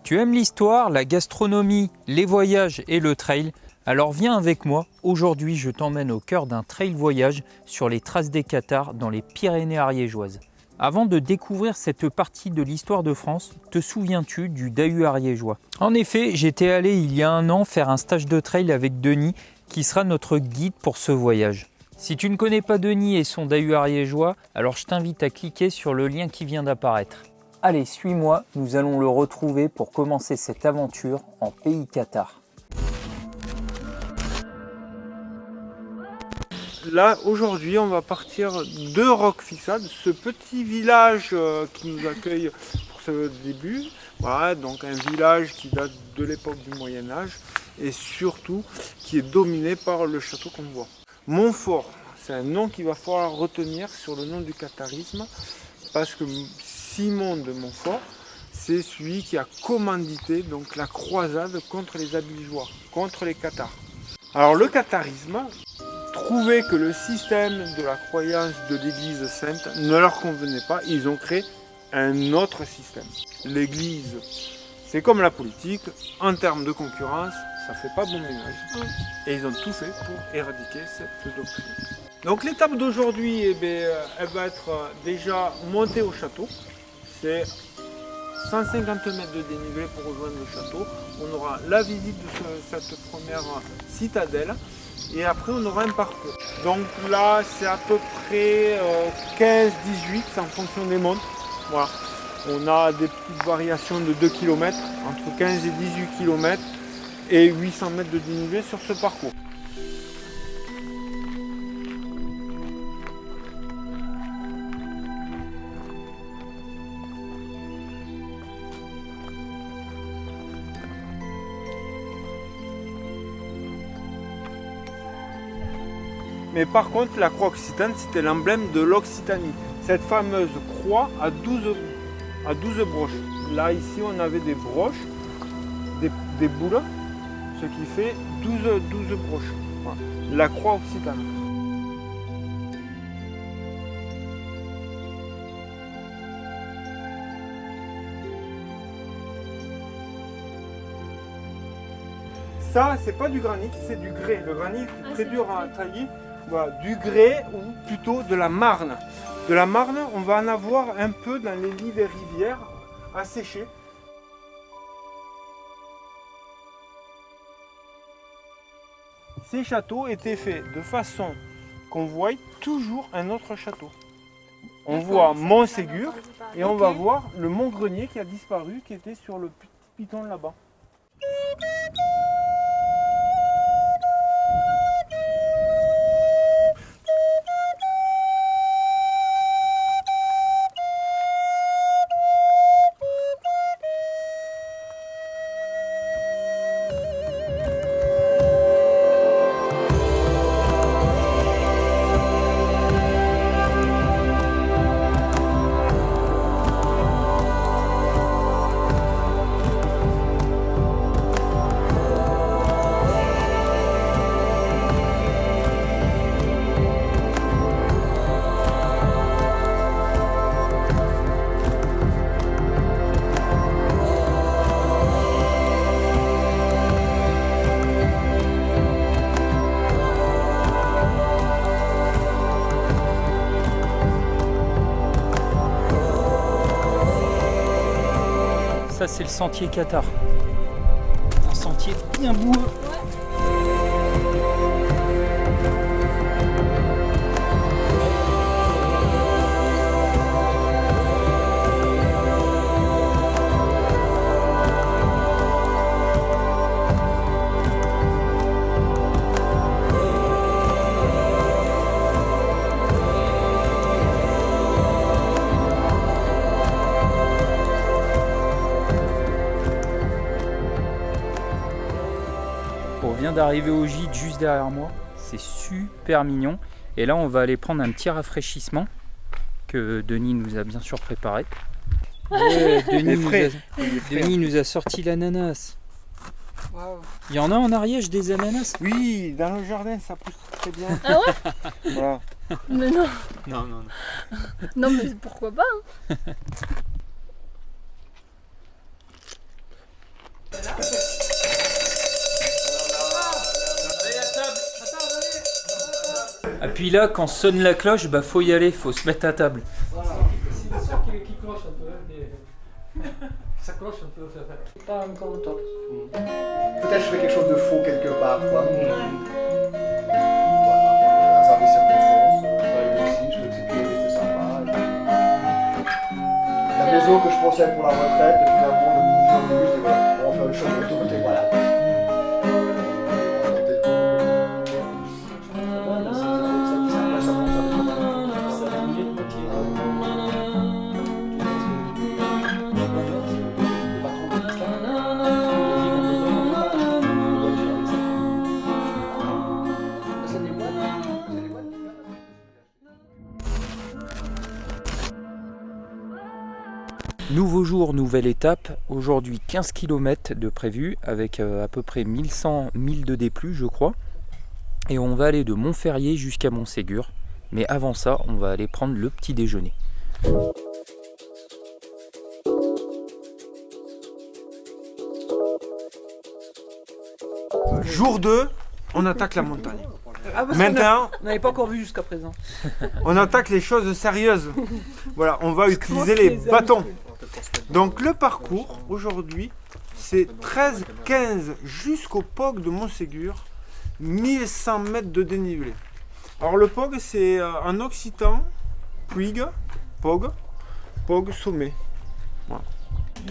Tu aimes l'histoire, la gastronomie, les voyages et le trail? Alors viens avec moi, aujourd'hui je t'emmène au cœur d'un trail voyage sur les traces des Cathares dans les Pyrénées ariégeoises. Avant de découvrir cette partie de l'histoire de France, te souviens-tu du Dahu ariégeois? En effet, j'étais allé il y a un an faire un stage de trail avec Denis qui sera notre guide pour ce voyage. Si tu ne connais pas Denis et son Dahu ariégeois, alors je t'invite à cliquer sur le lien qui vient d'apparaître. Allez, suis-moi, nous allons le retrouver pour commencer cette aventure en pays cathare. Là, aujourd'hui, on va partir de Roquefixade, ce petit village qui nous accueille pour ce début. Voilà, donc un village qui date de l'époque du Moyen-Âge et surtout qui est dominé par le château qu'on voit. Montfort, c'est un nom qu'il va falloir retenir sur le nom du catharisme parce que Simon de Montfort, c'est celui qui a commandité donc, la croisade contre les Abigeois, contre les Cathares. Alors le catharisme trouvait que le système de la croyance de l'Église sainte ne leur convenait pas, ils ont créé un autre système. L'Église, c'est comme la politique, en termes de concurrence, ça ne fait pas bon ménage. Et ils ont tout fait pour éradiquer cette doctrine. Donc l'étape d'aujourd'hui, elle va être déjà montée au château. C'est 150 mètres de dénivelé pour rejoindre le château. On aura la visite de cette première citadelle et après on aura un parcours. Donc là c'est à peu près 15-18, c'est en fonction des montes. Voilà. On a des petites variations de 2 km, entre 15 et 18 km et 800 mètres de dénivelé sur ce parcours. Mais par contre, la croix occitane, c'était l'emblème de l'Occitanie. Cette fameuse croix à 12 broches. Là, ici, on avait des broches, des boules, ce qui fait 12 broches. Voilà. La croix occitane. Ça, c'est pas du granit, c'est du grès. Le granit est très dur à tailler. Voilà, du grès ou plutôt de la marne. De la marne, on va en avoir un peu dans les lits des rivières à sécher. Ces châteaux étaient faits de façon qu'on voit toujours un autre château. On voit Montségur et on va voir le Mont-Grenier qui a disparu, qui était sur le petit piton là-bas. Ça c'est le sentier cathare. Un sentier bien boueux. On vient d'arriver au gîte juste derrière moi, c'est super mignon. Et là on va aller prendre un petit rafraîchissement que Denis nous a bien sûr préparé. Ouais, Denis nous a sorti l'ananas. Wow. Il y en a en Ariège des ananas? Oui, dans le jardin ça pousse très bien. Ah ouais? Voilà. Mais non. Non. Non mais pourquoi pas hein. puis là, quand sonne la cloche, bah faut y aller, faut se mettre à table. C'est ça qui cloche un peu. Ça cloche un peu. Pas encore au top. Peut-être je fais quelque chose de faux quelque part, quoi. Voilà, dans hasard des circonstances, j'arrive ici, je fais une petite pièce, c'est sympa. La maison que je pensais pour la retraite, finalement, le début, c'est voilà, on va faire une chambre de côté, voilà. Nouveau jour, nouvelle étape. Aujourd'hui 15 km de prévu avec à peu près 1100 milles de D+, je crois. Et on va aller de Montferrier jusqu'à Montségur. Mais avant ça, on va aller prendre le petit déjeuner. Jour 2, on attaque la montagne. Ah, parce Maintenant, on n'avait pas encore vu jusqu'à présent. on attaque les choses sérieuses. Voilà, on va utiliser les bâtons. Donc le parcours aujourd'hui, c'est 13-15 jusqu'au POG de Montségur, 1100 mètres de dénivelé. Alors le POG, c'est en occitan, Puig, POG, POG sommet.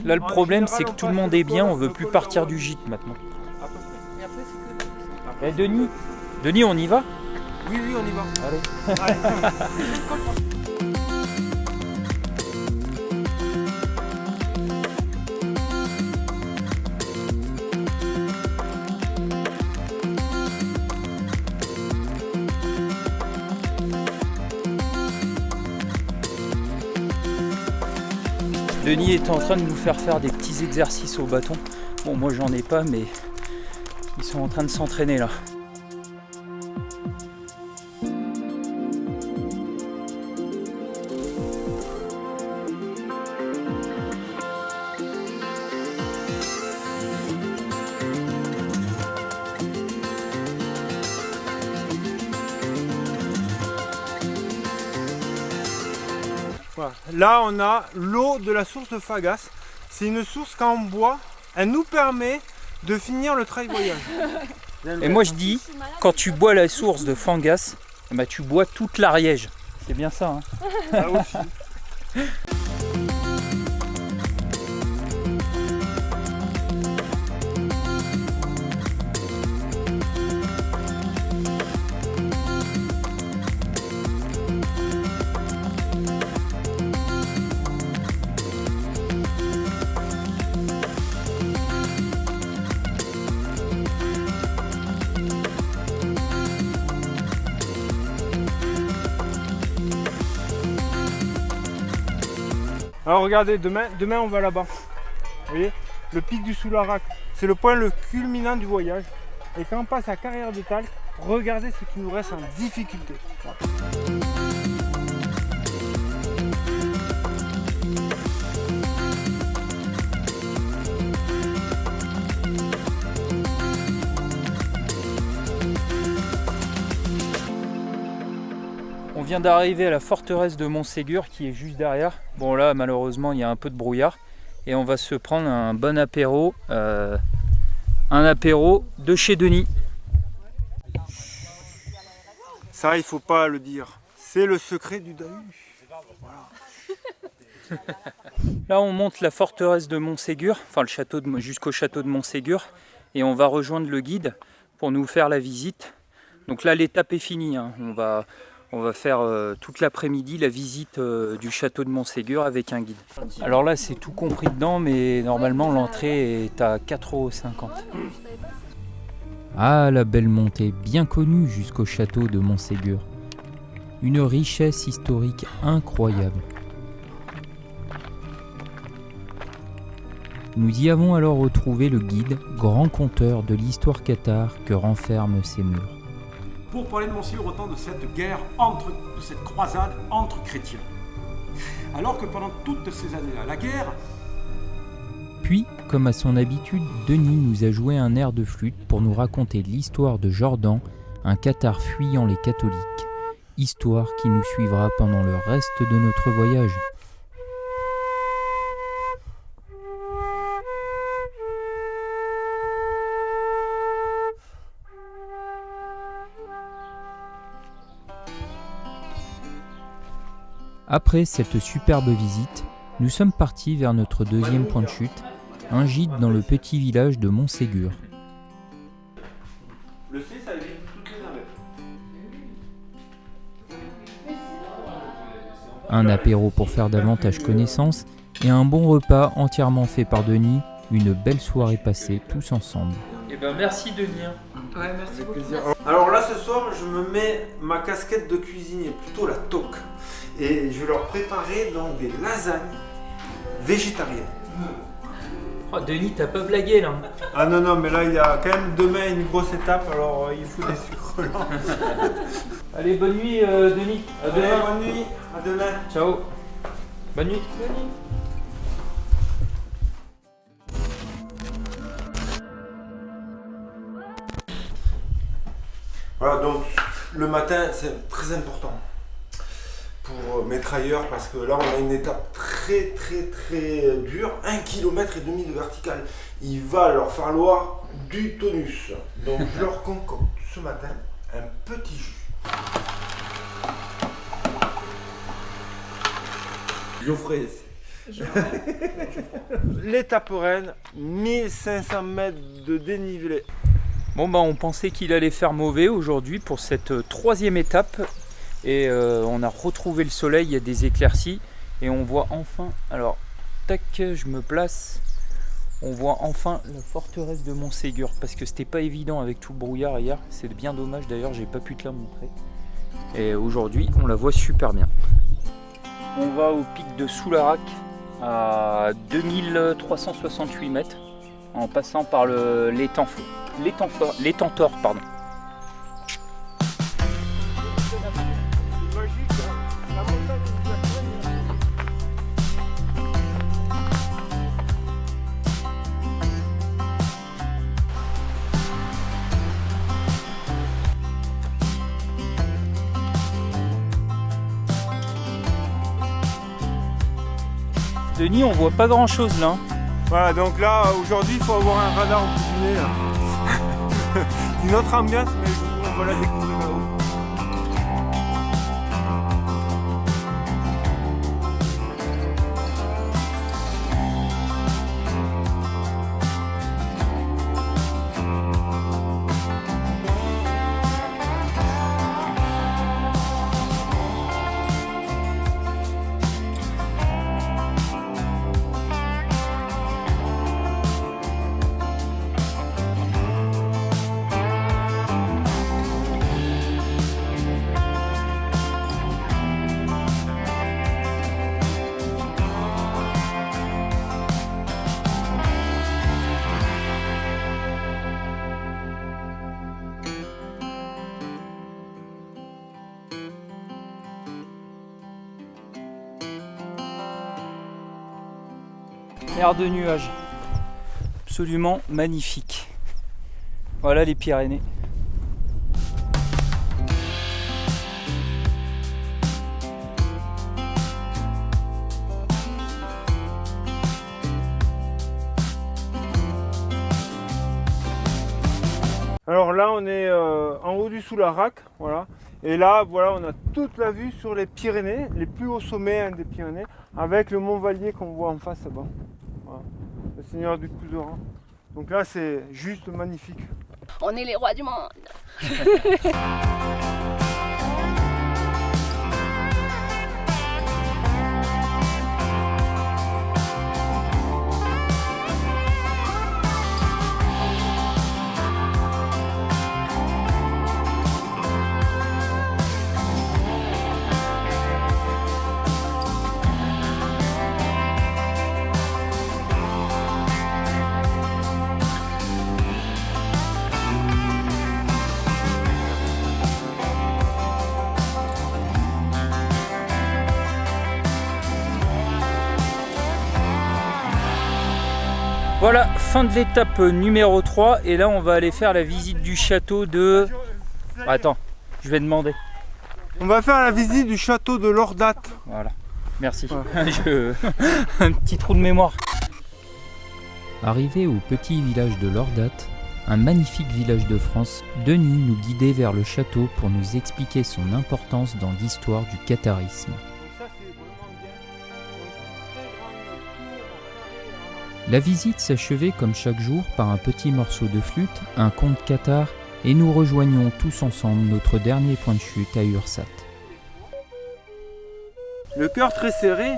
Là, le problème, c'est que tout le monde est bien, on veut plus partir du gîte maintenant. Eh Denis, on y va? Oui, on y va. Allez. Denis est en train de nous faire des petits exercices au bâton. Bon, moi j'en ai pas, mais ils sont en train de s'entraîner là. Voilà. Là, on a l'eau de la source de Fagas. C'est une source quand on boit, elle nous permet de finir le trail voyage. Et moi je dis, quand tu bois la source de Fangas, bah, tu bois toute l'Ariège. C'est bien ça, hein? Ah, aussi. Alors regardez, demain on va là-bas. Vous voyez, le pic du Soularac, c'est le point le culminant du voyage. Et quand on passe à Carrière de Talc, regardez ce qui nous reste en difficulté. Voilà. On vient d'arriver à la forteresse de Montségur qui est juste derrière. Bon là malheureusement il y a un peu de brouillard et on va se prendre un bon apéro, de chez Denis. Ça il faut pas le dire, c'est le secret du Dahu. Voilà. Là on monte la forteresse de Montségur, enfin le château jusqu'au château de Montségur et on va rejoindre le guide pour nous faire la visite. Donc là l'étape est finie, hein. On va faire toute l'après-midi la visite du château de Montségur avec un guide. Alors là c'est tout compris dedans mais normalement l'entrée est à 4,50 €. Ah la belle montée, bien connue jusqu'au château de Montségur. Une richesse historique incroyable. Nous y avons alors retrouvé le guide, grand conteur de l'histoire cathare que renferment ces murs. Pour parler de Montségur, autant de cette guerre, de cette croisade entre chrétiens. Alors que pendant toutes ces années-là, la guerre... Puis, comme à son habitude, Denis nous a joué un air de flûte pour nous raconter l'histoire de Jordan, un cathare fuyant les catholiques, histoire qui nous suivra pendant le reste de notre voyage. Après cette superbe visite, nous sommes partis vers notre deuxième point de chute, un gîte dans le petit village de Montségur. Le C, ça évite toutes les navettes. Un apéro pour faire davantage connaissance et un bon repas entièrement fait par Denis, une belle soirée passée tous ensemble. Eh ben merci Denis. Ouais, merci beaucoup. Alors là, ce soir, je me mets ma casquette de cuisinier, plutôt la toque. Et je vais leur préparer donc des lasagnes végétariennes. Oh Denis, t'as pas blagué là. Ah non, mais là, il y a quand même demain une grosse étape, alors il faut des sucres lents. Allez, bonne nuit Denis. À Allez, demain. bonne nuit, à demain. Ciao. Bonne nuit. Voilà, donc le matin, c'est très important pour mes trailleurs parce que là, on a une étape très dure, 1,5 km de verticale. Il va leur falloir du tonus. Donc je leur concocte ce matin un petit jus. Geoffrey. L'étape reine, 1500 mètres de dénivelé. Bon bah on pensait qu'il allait faire mauvais aujourd'hui pour cette troisième étape et on a retrouvé le soleil, il y a des éclaircies et on voit enfin, alors tac je me place, on voit enfin la forteresse de Montségur parce que c'était pas évident avec tout le brouillard hier, c'est bien dommage d'ailleurs, j'ai pas pu te la montrer et aujourd'hui on la voit super bien. On va au pic de Soularac à 2368 mètres en passant par l'étang Létang-Thor, pardon. Denis, on voit pas grand chose là. Voilà, donc là, aujourd'hui, il faut avoir un radar au bout du nez. C'est une autre ambiance, mais on va la découvrir là-haut. Mer de nuages, absolument magnifique. Voilà les Pyrénées. Alors là, on est en haut du Soularac, voilà. Et là, voilà, on a toute la vue sur les Pyrénées, les plus hauts sommets des Pyrénées, avec le Mont Vallier qu'on voit en face là-bas. Voilà. Le Seigneur du Couserans. Donc là, c'est juste magnifique. On est les rois du monde. Voilà, fin de l'étape numéro 3 et là on va aller faire la visite du château de... Attends, je vais demander. On va faire la visite du château de Lordat. Voilà, merci. Ouais. Un petit trou de mémoire. Arrivé au petit village de Lordat, un magnifique village de France, Denis nous guidait vers le château pour nous expliquer son importance dans l'histoire du catharisme. La visite s'achevait comme chaque jour par un petit morceau de flûte, un conte cathare, et nous rejoignions tous ensemble notre dernier point de chute à Ursat. Le cœur très serré.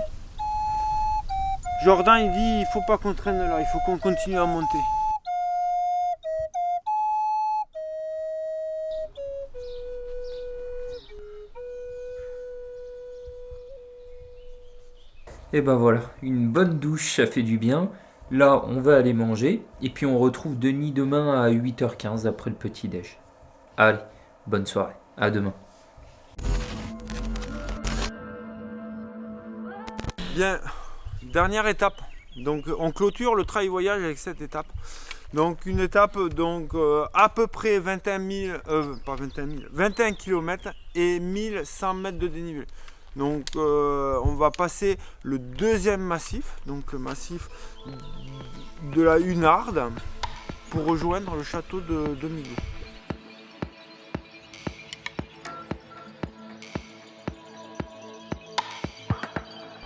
Jordan il dit il faut pas qu'on traîne là, il faut qu'on continue à monter. Et ben voilà, une bonne douche, ça fait du bien. Là, on va aller manger, et puis on retrouve Denis demain à 8h15 après le petit-déj. Allez, bonne soirée, à demain. Bien, dernière étape. Donc on clôture le trail voyage avec cette étape. Donc une étape donc à peu près 21 km et 1100 mètres de dénivelé. Donc on va passer le deuxième massif, donc le massif de la Hunarde, pour rejoindre le château de Miglos.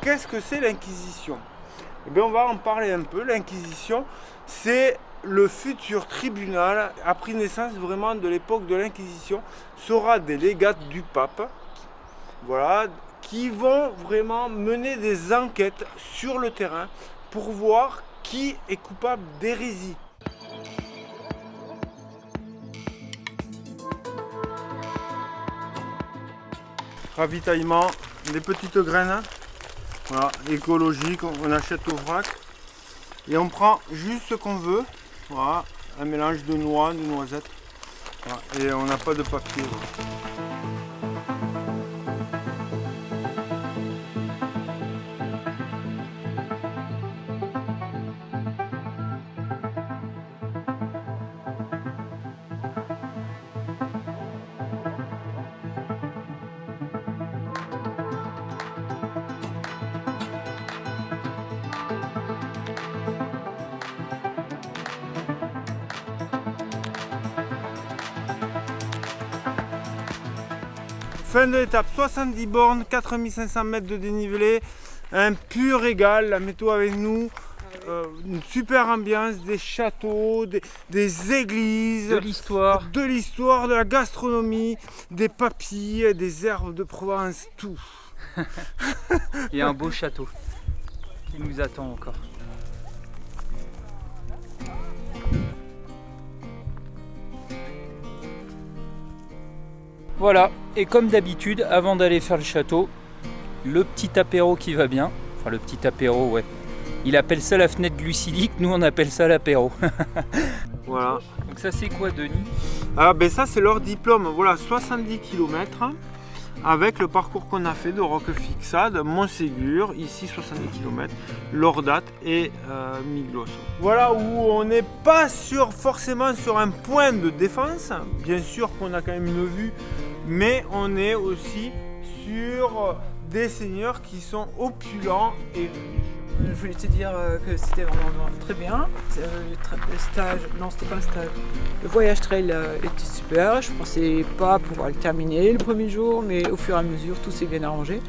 Qu'est-ce que c'est l'Inquisition? Eh bien, on va en parler un peu. L'Inquisition, c'est le futur tribunal, a pris naissance vraiment de l'époque de l'Inquisition, sera des légats du pape. Voilà, qui vont vraiment mener des enquêtes sur le terrain pour voir qui est coupable d'hérésie. Ravitaillement, des petites graines, voilà, écologiques, on achète au vrac et on prend juste ce qu'on veut, voilà, un mélange de noix, de noisettes, voilà, et on n'a pas de papier. Voilà. Fin de l'étape, 70 bornes, 4500 mètres de dénivelé, un pur régal, la météo avec nous, une super ambiance, des châteaux, des églises, De l'histoire. de la gastronomie, des papilles, des herbes de Provence, tout. Et un beau château qui nous attend encore. Voilà, et comme d'habitude, avant d'aller faire le château, le petit apéro qui va bien. Enfin, le petit apéro, ouais. Il appelle ça la fenêtre glucidique, nous on appelle ça l'apéro. Voilà. Donc ça c'est quoi, Denis? Ah ben ça c'est leur diplôme, voilà, 70 km avec le parcours qu'on a fait de Roquefixade, Montségur, ici 70 km, Lordat et Miglos. Voilà où on n'est pas forcément sur un point de défense, bien sûr qu'on a quand même une vue, mais on est aussi sur des seigneurs qui sont opulents et riches. Je voulais te dire que c'était vraiment très bien. Le stage, non c'était pas un stage. Le voyage trail était super. Je pensais pas pouvoir le terminer le premier jour, mais au fur et à mesure tout s'est bien arrangé.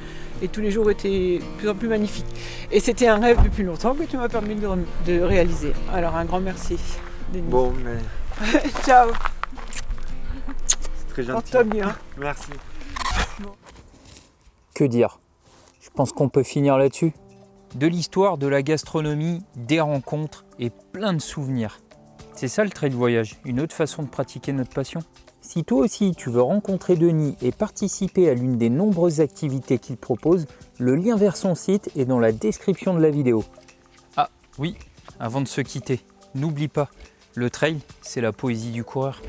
Et tous les jours étaient de plus en plus magnifiques. Et c'était un rêve depuis longtemps que tu m'as permis de réaliser. Alors un grand merci, Denis. Bon, mais Ciao. c'est très gentil. Porte-toi bien. Merci. Que dire? Je pense qu'on peut finir là-dessus. De l'histoire, de la gastronomie, des rencontres et plein de souvenirs. C'est ça le trail voyage, une autre façon de pratiquer notre passion. Si toi aussi tu veux rencontrer Denis et participer à l'une des nombreuses activités qu'il propose, le lien vers son site est dans la description de la vidéo. Ah oui, avant de se quitter, n'oublie pas, le trail c'est la poésie du coureur.